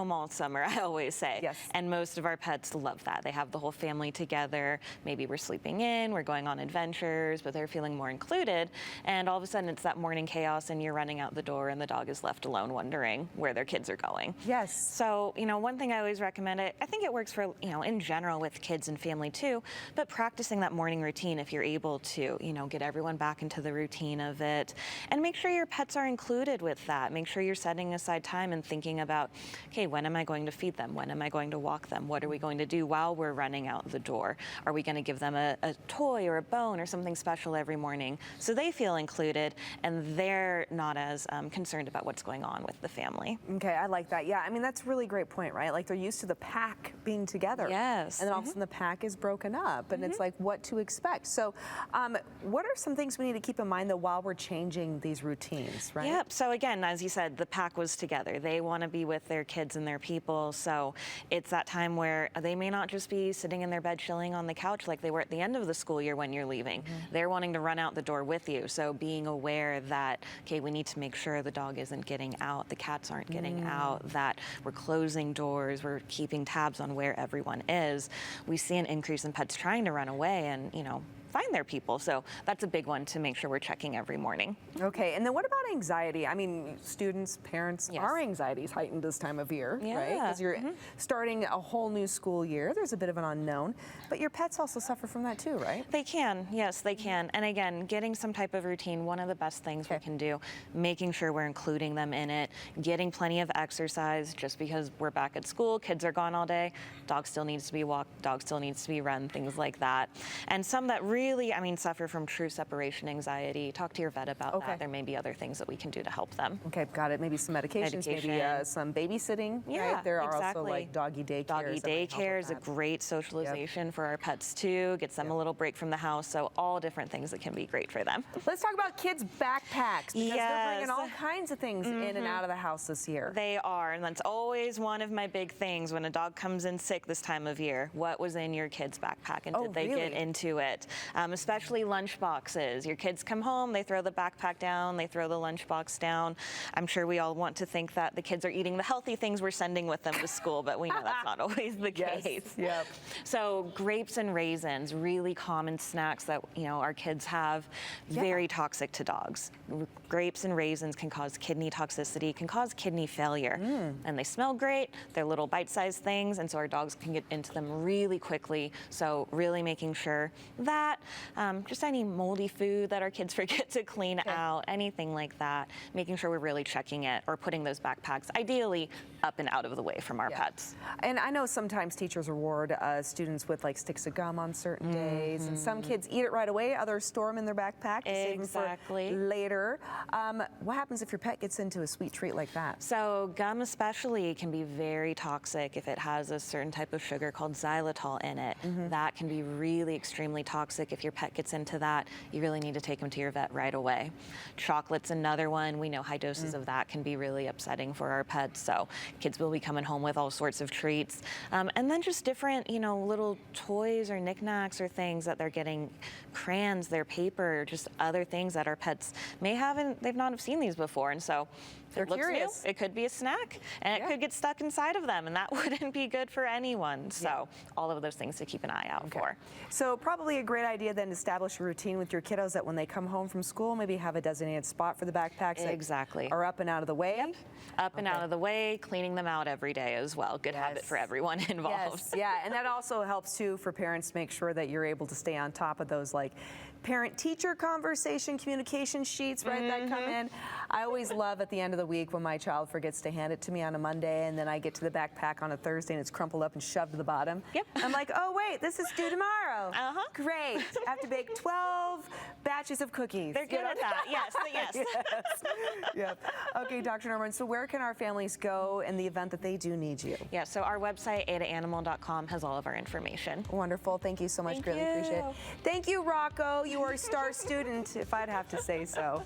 home all summer, I always say. Yes. And most of our pets love that. They have the whole family together. Maybe we're sleeping in, we're going on adventures, but they're feeling more included. And all of a sudden it's that morning chaos and you're running out the door and the dog is left alone wondering where their kids are going. Yes. So, one thing I always recommend, I think it works for, in general with kids and family too, but practicing that morning routine if you're able to, get everyone back into the routine of it. And make sure your pets are included with that. Make sure you're setting aside time and thinking about, okay, when am I going to feed them? When am I going to walk them? What are we going to do while we're running out the door? Are we going to give them a toy or a bone or something special every morning so they feel included and they're not as concerned about what's going on with the family? Okay, I like that. Yeah, I mean, that's a really great point, right? Like they're used to the pack being together. Yes. And then all of a sudden the pack is broken up and it's like what to expect. So what are some things we need to keep in mind though while we're changing these routines, right? Yep, so again, as you said, the pack was together. They want to be with their kids and their people, so it's that time where they may not just be sitting in their bed chilling on the couch like they were at the end of the school year when you're leaving. They're wanting to run out the door with you, so being aware that, okay, we need to make sure the dog isn't getting out, the cats aren't getting out, that we're closing doors, we're keeping tabs on where everyone is. We see an increase in pets trying to run away and, find their people. So that's a big one to make sure we're checking every morning. Okay, and then what about anxiety? I mean, students, parents, our anxiety is heightened this time of year, right? Because you're starting a whole new school year. There's a bit of an unknown, but your pets also suffer from that too, right? They can, yes, they can. And again, getting some type of routine, one of the best things we can do, making sure we're including them in it, getting plenty of exercise. Just because we're back at school, kids are gone all day, dog still needs to be walked, dog still needs to be run, things like that. And some that really, suffer from true separation anxiety. Talk to your vet about that. There may be other things that we can do to help them. Okay, got it. Maybe some medications, maybe some babysitting. Yeah, right? There are also like doggy daycare. Doggy daycare is a great socialization for our pets too. Gets them a little break from the house. So all different things that can be great for them. Let's talk about kids' backpacks because they're bringing all kinds of things in and out of the house this year. They are, and that's always one of my big things when a dog comes in sick this time of year. What was in your kid's backpack and did they get into it? Especially lunch boxes. Your kids come home, they throw the backpack down, they throw the lunch box down. I'm sure we all want to think that the kids are eating the healthy things we're sending with them to school, but we know that's not always the case. Yep. So grapes and raisins, really common snacks that our kids have, very toxic to dogs. Grapes and raisins can cause kidney toxicity, can cause kidney failure. And they smell great, they're little bite-sized things, and so our dogs can get into them really quickly. So really making sure that just any moldy food that our kids forget to clean out, anything like that, making sure we're really checking it or putting those backpacks ideally up and out of the way from our pets. And I know sometimes teachers reward students with like sticks of gum on certain days, and some kids eat it right away, others store them in their backpack to save them for later. What happens if your pet gets into a sweet treat like that? So gum especially can be very toxic if it has a certain type of sugar called xylitol in it. That can be really extremely toxic. If your pet gets into that, you really need to take them to your vet right away. Chocolate's another one. We know high doses of that can be really upsetting for our pets. So kids will be coming home with all sorts of treats. And then just different, little toys or knickknacks or things that they're getting, crayons, their paper, just other things that our pets may haven't, they've not have seen these before. And so they're curious. New, it could be a snack, and it could get stuck inside of them, and that wouldn't be good for anyone. So all of those things to keep an eye out for. So probably a great idea then to establish a routine with your kiddos that when they come home from school, maybe have a designated spot for the backpacks that are up and out of the way. Up and out of the way, cleaning them out every day as well. Good habit for everyone involved. And that also helps too for parents to make sure that you're able to stay on top of those like parent-teacher conversation communication sheets, right, that come in. I always love at the end of the week when my child forgets to hand it to me on a Monday and then I get to the backpack on a Thursday and it's crumpled up and shoved to the bottom. I'm like, oh wait, this is due tomorrow. Great. I have to bake 12 batches of cookies. They're good at that. Yes. Okay, Dr. Norman, so where can our families go in the event that they do need you? So our website, idaho-animal.com, has all of our information. Wonderful. Thank you so much. Really appreciate it. Thank you, Rocco. You are a star student, if I'd have to say so.